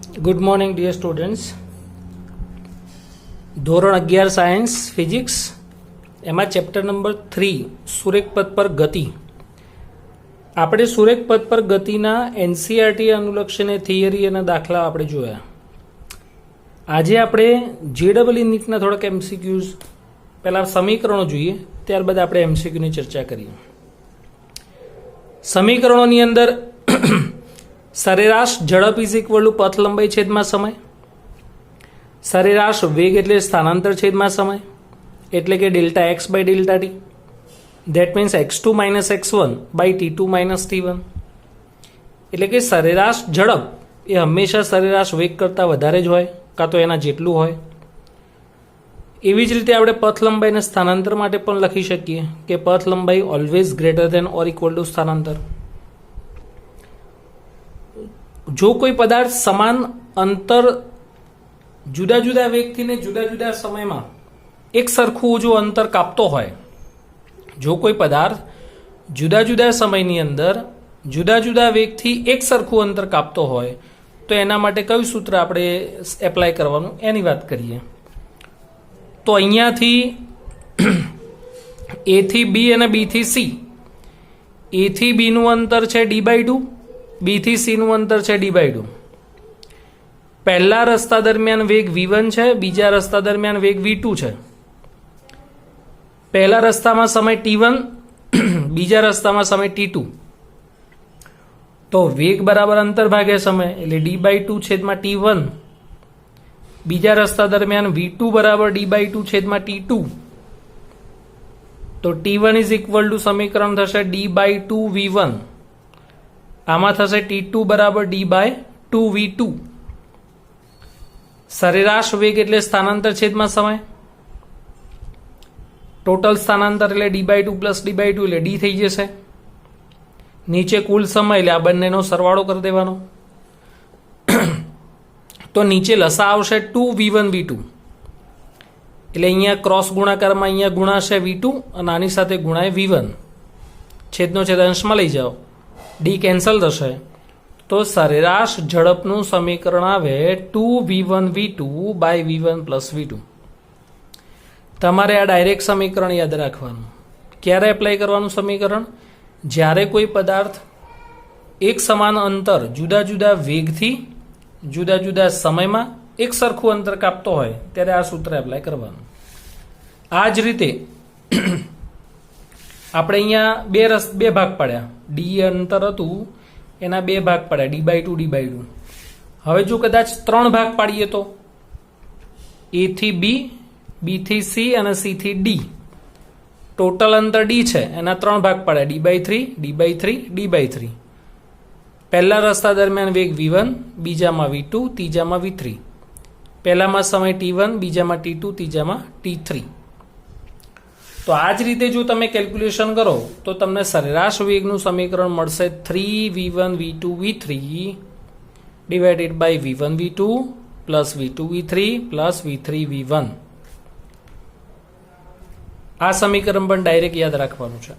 Good morning dear students. ધોરણ 11 science physics એમાં chapter number 3 સુરેખપથ પર ગતિ. આપણે સુરેખપથ પર ગતિના એનસીઆરટી અનુલક્ષીને થિયરી અને દાખલા આપણે જોયા. આજે આપણે જેડબલઈ નીટના થોડાક એમસીક્યુઝ, પહેલાં સમીકરણો જોઈએ, ત્યારબાદ આપણે એમસીક્યુની ચર્ચા કરીએ. સમીકરણોની અંદર સરેરાશ ઝડપ ઇઝ ઇક્વલ ટુ પથ લંબાઈ છેદમાં સમય, સરેરાશ વેગ એટલે સ્થાનાંતર છેદમાં સમય, એટલે કે delta x by delta t, that means x2 minus x1 by t2 minus t1. એટલે કે સરેરાશ ઝડપ એ હંમેશા સરેરાશ વેગ કરતાં વધારે જ હોય કાં તો એના જેટલું હોય. એવી જ રીતે આપણે પથ લંબાઈને સ્થાનાંતર માટે પણ લખી શકીએ કે પથ લંબાઈ always greater than or equal to સ્થાનાંતર. જો કોઈ પદાર્થ સમાન અંતર જુદા જુદા વેગથી ને જુદા જુદા સમયમાં એક સરખું જો અંતર કાપતો હોય, જો કોઈ પદાર્થ જુદા જુદા સમયની અંદર જુદા જુદા વેગથી એક સરખું અંતર કાપતો હોય તો એના માટે કયું સૂત્ર આપણે એપ્લાય કરવાનું એની વાત કરીએ. તો અહીંયાથી એ થી બી અને બી થી સી, એ થી બીનું અંતર છે d/2, બી થી સીનું અંતર છે d/2. પહેલા રસ્તા દરમિયાન વેગ v1 છે, બીજા રસ્તા દરમિયાન વેગ v2 છે. પહેલા રસ્તામાં સમય t1, બીજા રસ્તામાં સમય t2. તો વેગ બરાબર અંતર ભાગ્યા સમય એટલે d/2 છેદમાં t1. બીજા રસ્તા દરમિયાન v2 બરાબર d/2 છેદમાં t2. તો t1 ઇઝ ઇક્વલ ટુ સમીકરણ થશે d/2 v1. આમાં થશે t2 બરાબર d/2 v2. સરેરાશ વેગ એટલે સ્થાનાંતર છેદમાં સમય, ટોટલ સ્થાનાંતર એટલે d/2 પ્લસ d/2 એટલે d થઈ જશે. નીચે કુલ સમય એટલે આ બંનેનો સરવાળો કરી દેવાનો. તો નીચે લસા આવશે 2v1 v2 એટલે અહીંયા ક્રોસ ગુણાકારમાં અહીંયા ગુણાશે v2 અને આની સાથે ગુણાય v1. છેદનો છેદ અંશમાં લઈ જાઓ, ડી કેન્સલ થશે. તો સરેરાશ ઝડપનું સમીકરણ આવે 2v1 v2 by v1 plus v2. તમારે આ ડાયરેક્ટ સમીકરણ યાદ રાખવાનું. ક્યારે એપ્લાય કરવાનું સમીકરણ? જ્યારે કોઈ પદાર્થ એક સમાન અંતર જુદા જુદા વેગથી જુદા જુદા સમયમાં એક સરખું અંતર કાપતો હોય ત્યારે આ સૂત્ર એપ્લાય કરવાનું. આ જ રીતે આપણે અહીંયા બે ભાગ પાડ્યા. ડી અંતર હતું એના બે ભાગ પાડ્યા, d/2 d/2. હવે જો કદાચ 3 ભાગ પાડીએ તો એ થી બી, બી થી સી અને સી થી ડી, ટોટલ અંતર ડી છે એના 3 ભાગ પાડ્યા, d/3 d/3 d/3. પહેલા રસ્તા દરમિયાન વેગ v1, બીજામાં v2, ત્રીજામાં v3. પહેલામાં સમય t1, બીજામાં t2, ત્રીજામાં t3. તો આ જ રીતે જો તમે કેલ્ક્યુલેશન કરો તો તમને સરેરાશ વેગનું સમીકરણ મળશે 3v1 v2 v3 divided by v1 v2 plus v2 v3 plus v3 v1. આ સમીકરણ પણ ડાયરેક્ટ યાદ રાખવાનું છે.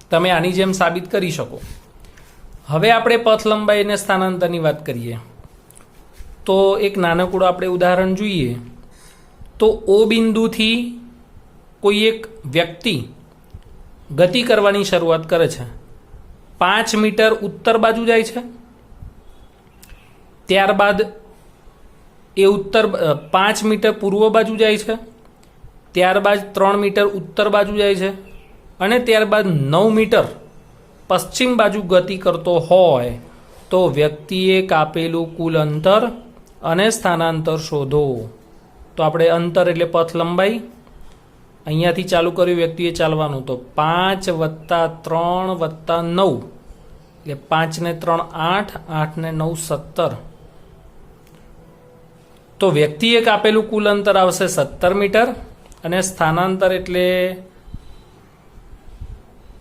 તમે આની જેમ સાબિત કરી શકો. હવે આપણે પથ લંબાઈ અને સ્થાનાંતરની વાત કરીએ તો એક નાનકડું આપણે ઉદાહરણ જોઈએ. તો ઓ બિંદુથી કોઈ એક વ્યક્તિ ગતિ કરવાની શરૂઆત કરે છે. 5 મીટર ઉત્તર બાજુ જાય છે, ત્યારબાદ એ 5 મીટર પૂર્વ બાજુ જાય છે, ત્યારબાદ 3 મીટર ઉત્તર બાજુ જાય છે અને ત્યારબાદ 9 મીટર પશ્ચિમ બાજુ ગતિ કરતો હોય તો વ્યક્તિએ કાપેલું કુલ અંતર અને સ્થાનાંતર શોધો. તો આપણે અંતર એટલે પથ લંબાઈ, અહીંયાથી ચાલુ કર્યું વ્યક્તિએ ચાલવાનું, તો 5 + 3 + 9 એટલે 5 ને 3 8, 8 ને 9 17. તો વ્યક્તિએ કાપેલું કુલ અંતર આવશે 17 મીટર અને સ્થાનાંતર એટલે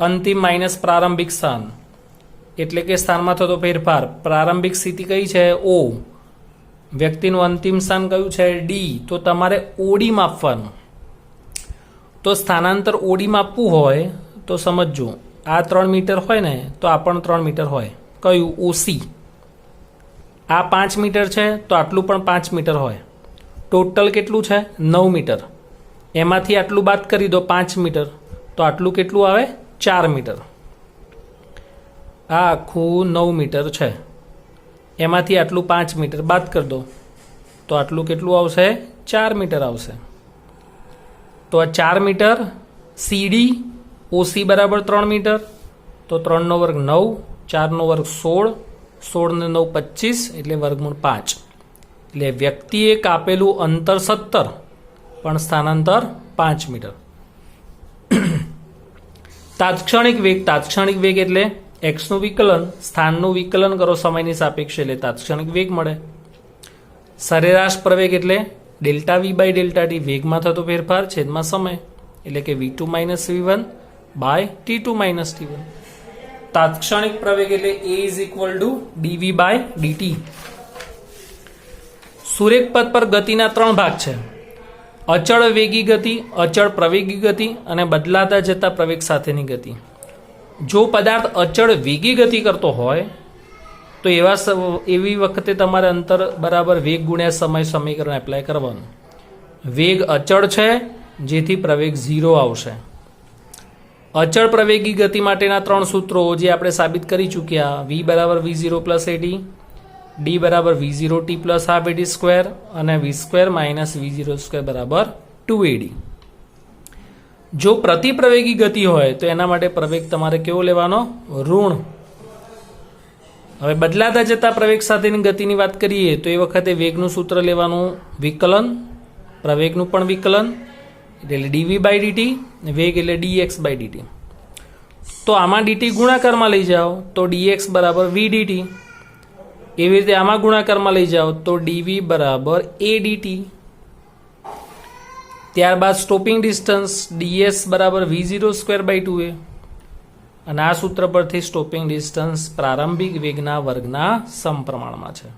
અંતિમ માઇનસ પ્રારંભિક સ્થાન એટલે કે સ્થાનમાં થતો ફેરફાર. પ્રારંભિક સ્થિતિ કઈ છે? O. વ્યક્તિનું અંતિમ સ્થાન કયું છે? D. તો તમારે ઓડી માપવાનું. તો સ્થાનાંતર ઓડી માપવું હોય તો સમજો, આ 3 મીટર હોય ને તો આ પણ 3 મીટર હોય. કયું? OC. આ 5 મીટર છે તો આટલું પણ 5 મીટર હોય. ટોટલ કેટલું છે? 9 મીટર. એમાંથી આટલું બાદ કરી દો 5 મીટર તો આટલું કેટલું આવે? 4 મીટર. આ આખું 9 મીટર છે, એમાંથી આટલું 5 મીટર બાદ કરી દો તો આટલું કેટલું આવશે? 4 મીટર આવશે. તો આ 4 મીટર. સીડી ઓસી બરાબર 3 મીટર, તો 3 નો વર્ગ 9, 4 નો વર્ગ 16, 16 ને 9 25 એટલે વર્ગમૂળ 5. એટલે વ્યક્તિએ કાપેલું અંતર 17 પણ સ્થાનાંતર 5 મીટર. તાત્ક્ષણિક વેગ એટલે એક્સનું વિકલન, સ્થાનનું વિકલન કરો સમયની સાપેક્ષે એટલે તાત્ક્ષણિક વેગ મળે. સરેરાશ પ્રવેગ એટલે delta V by delta T, વેગમાં થતો ફેરફાર છેદમાં સમય, એટલે કે V2 minus V1 by T2 minus T1. તાત્ક્ષણિક પ્રવેગ એટલે A is equal to dV by dt. સુરેખ પથ પર ગતિના 3 ભાગ છે: અચળ વેગી ગતિ, અચળ પ્રવેગી ગતિ અને બદલાતા જતા પ્રવેગ સાથેની ગતિ. જો પદાર્થ અચળ વેગી ગતિ કરતો હોય તો એવી વખતે તમારે અંતર બરાબર વેગ ગુણ્યા સમય સમીકરણ એપ્લાય કરવાનું. વેગ અચળ છે જેથી પ્રવેગ 0 આવશે. અચળ પ્રવેગી ગતિ માટેના 3 સૂત્રો જે આપણે સાબિત કરી ચૂક્યા: V બરાબર V0 પ્લસ AD, D બરાબર V0 T plus half AD square અને V square minus V0 square બરાબર 2AD. જો પ્રતિપ્રવેગી ગતિ હોય તો એના માટે પ્રવેગ તમારે કેવો લેવાનો? ઋણ. હવે બદલાતા જતા પ્રવેગ સાથેની ગતિની વાત કરીએ તો એ વખતે વેગનું સૂત્ર લેવાનું વિકલન, પ્રવેગનું પણ વિકલન એટલે dV બાય dt, વેગ એટલે dx બાય dt. તો આમાં dt ગુણાકારમાં લઈ જાઓ તો dx બરાબર v dt. એવી રીતે આમાં ગુણાકારમાં લઈ જાઓ તો dv બરાબર a dt. ત્યારબાદ સ્ટોપિંગ ડિસ્ટન્સ ds બરાબર v0 સ્ક્વેર બાય 2a. અને આ સૂત્ર પરથી સ્ટોપિંગ ડિસ્ટન્સ પ્રારંભિક વેગના વર્ગના સમપ્રમાણમાં છે.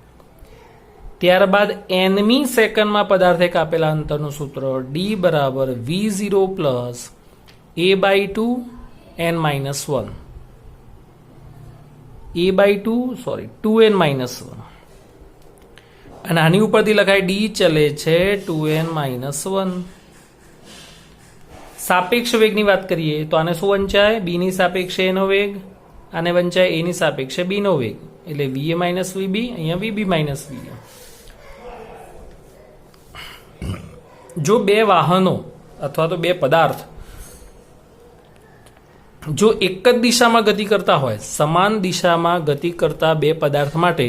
ત્યારબાદ nમી સેકન્ડમાં પદાર્થે કાપેલા અંતરનું સૂત્ર d બરાબર v0 plus a by 2 n minus 1, 2n minus 1. અને આની ઉપરથી લખાય d ચલે છે 2n માઇનસ 1. સાપેક્ષ વેગની વાત કરીએ તો આને શું વંચાય? b ની સાપેક્ષે a નો વેગ, આને વંચાય a ની સાપેક્ષે b નો વેગ, એટલે va માઇનસ vb, અહીંયા vb માઇનસ va. જો બે વાહનો અથવા તો બે પદાર્થ જો એક જ દિશામાં ગતિ કરતા હોય, સમાન દિશામાં ગતિ કરતા બે પદાર્થ માટે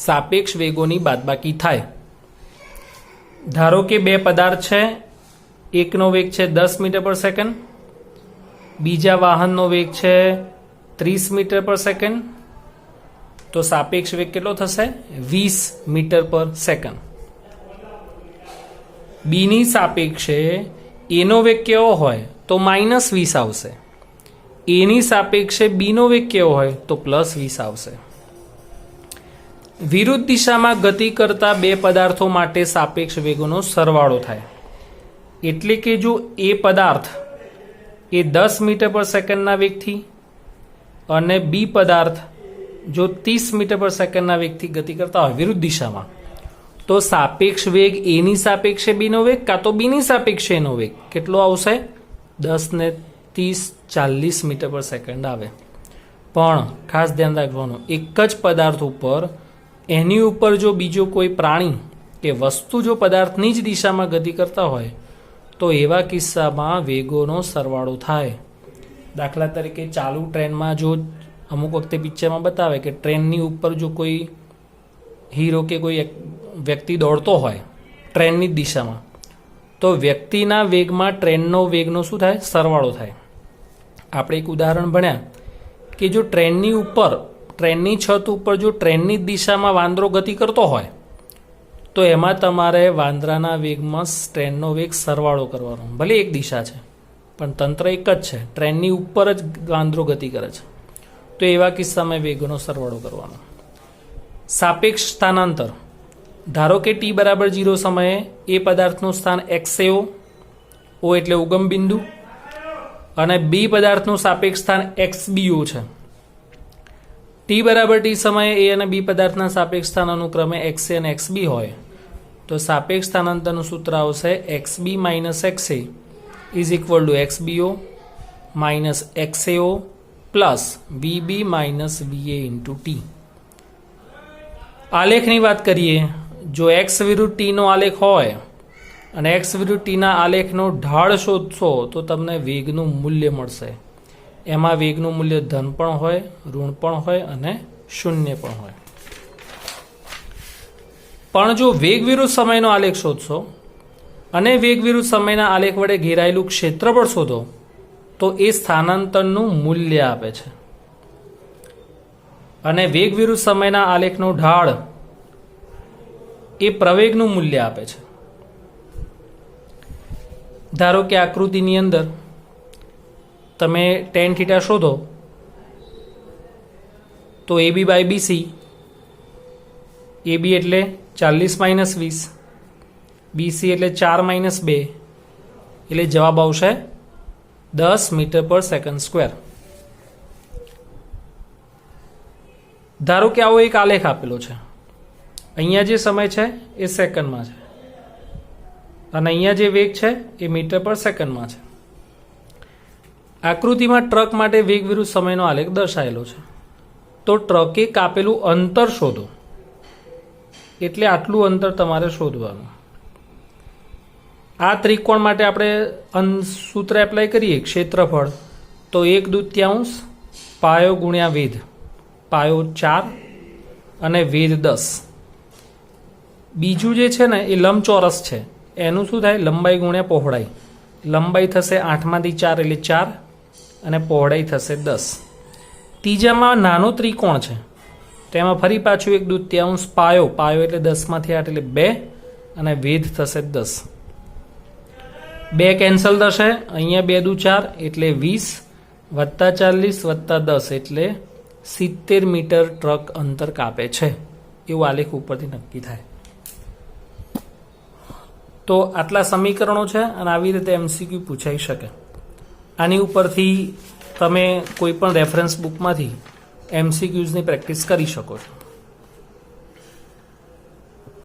સાપેક્ષ વેગોની બાદબાકી થાય. ધારો કે બે પદાર્થ છે, એકનો વેગ છે 10 મીટર પર સેકન્ડ, બીજા વાહનનો વેગ છે 30 મીટર પર સેકન્ડ, તો સાપેક્ષ વેગ કેટલો થશે? 20 મીટર પર સેકન્ડ. બીની સાપેક્ષે એનો વેગ કેવો હોય તો માઇનસ 20 આવશે, એની સાપેક્ષે બીનો વેગ કેવો હોય તો પ્લસ 20 આવશે. વિરુદ્ધ દિશામાં ગતિ કરતા બે પદાર્થો માટે સાપેક્ષ વેગોનો સરવાળો થાય. એટલે કે જો એ પદાર્થ એ 10 મીટર પર સેકન્ડના વેગથી અને બી પદાર્થ જો 30 મીટર પર સેકન્ડના વેગથી ગતિ કરતા હોય વિરુદ્ધ દિશામાં, તો સાપેક્ષ વેગ એની સાપેક્ષે બીનો વેગ કાં તો બીની સાપેક્ષે એનો વેગ કેટલો આવશે? 10 ને 30 40 મીટર પર સેકન્ડ આવે. પણ ખાસ ધ્યાન રાખવાનું, એક જ પદાર્થ ઉપર એની ઉપર જો બીજો કોઈ પ્રાણી કે વસ્તુ જો પદાર્થની જ દિશામાં ગતિ કરતા હોય તો એવા કિસ્સામાં વેગોનો સરવાળો થાય. દાખલા તરીકે ચાલુ ટ્રેનમાં જો અમુક વખતે પિક્ચરમાં બતાવે કે ટ્રેનની ઉપર જો કોઈ હીરો કે કોઈ વ્યક્તિ દોડતો હોય ટ્રેનની જ દિશામાં, તો વ્યક્તિના વેગમાં ટ્રેનનો વેગનો શું થાય? સરવાળો થાય. આપણે એક ઉદાહરણ ભણ્યા કે જો ટ્રેનની ઉપર, ટ્રેનની છત ઉપર જો ટ્રેનની દિશામાં વાંદરો ગતિ કરતો હોય તો એમાં તમારે વાંદરાના વેગમાં ટ્રેનનો વેગ સરવાળો કરવાનો. ભલે એક દિશા છે પણ તંત્ર એક જ છે, ટ્રેનની ઉપર જ વાંદરો ગતિ કરે છે, તો એવા કિસ્સામાં વેગોનો સરવાળો કરવાનો. સાપેક્ષ સ્થાનાંતર, ધારો કે t બરાબર 0 સમયે એ પદાર્થનું સ્થાન XAO, O એટલે ઉગમ બિંદુ, અને બી પદાર્થનું સાપેક્ષ સ્થાન XBO છે. ટી બરાબર ટી સમયે એ અને બી પદાર્થના સાપેક્ષ સ્થાન અનુક્રમે XA અને XB હોય તો સાપેક્ષ સ્થાનાંતરનું સૂત્ર આવશે XB minus XA is equal to XBO minus XAO plus VB minus VA into T. આલેખની વાત કરીએ, જો X વિરુદ્ધ T નો આલેખ હોય અને X વિરુદ્ધ T ના આલેખનો ઢાળ શોધશો તો તમને વેગનું મૂલ્ય મળશે. એમાં વેગનું મૂલ્ય ધન પણ હોય, ઋણ પણ હોય અને શૂન્ય પણ હોય. પણ જો વેગ વિરુદ્ધ સમયનો આલેખ શોધશો અને વેગ વિરુદ્ધ સમયના આલેખ વડે ઘેરાયેલું ક્ષેત્રફળ શોધો તો એ સ્થાનાંતરનું મૂલ્ય આપે છે અને વેગ વિરુદ્ધ સમયના આલેખનો ઢાળ એ પ્રવેગનું મૂલ્ય આપે છે. ધારો કે આકૃતિની અંદર તમે tan θ શોધો તો AB બાય BC, AB એટલે 40 માઇનસ 20, BC એટલે 4 માઇનસ 2 એટલે જવાબ આવશે 10 મીટર પર સેકન્ડ સ્ક્વેર. ધારો કે આવો એક આલેખ આપેલો છે. અહીંયા જે સમય છે એ સેકન્ડમાં છે અને અહીંયા જે વેગ છે એ મીટર પર સેકન્ડમાં છે. આકૃતિમાં ટ્રક માટે વેગ વિરુદ્ધ સમયનો આલેખ દર્શાવેલો છે. તો ટ્રકે કાપેલું અંતર શોધો, એટલે આટલું અંતર તમારે શોધવાનું. આ ત્રિકોણ માટે આપણે સૂત્ર એપ્લાય કરીએ ક્ષેત્રફળ તો 1/2 પાયો ગુણ્યા વેધ, પાયો 4 અને વેધ 10. બીજું જે છે ને એ લંબચોરસ છે, એનું શું થાય લંબાઈ ગુણ્યા પહોળાઈ. લંબાઈ થશે 8માંથી 4 એટલે 4 અને પહોળાઈ થશે 10. ત્રીજામાં નાનો ત્રિકોણ છે તેમાં ફરી પાછું 1/2 પાયો, પાયો એટલે 10માંથી 8 એટલે 2 અને વેધ થશે 10. 2 કેન્સલ થશે, અહીંયા 2 દુ 4 એટલે 20 વત્તા 40 વત્તા 10 એટલે 70 મીટર ટ્રક અંતર કાપે છે એવું આલેખ ઉપરથી નક્કી થાય. તો આટલા સમીકરણો છે અને આવી રીતે MCQ પૂછાઈ શકે. આની ઉપરથી તમે કોઈ પણ રેફરન્સ બુકમાંથી MCQની પ્રેક્ટિસ કરી શકો છો.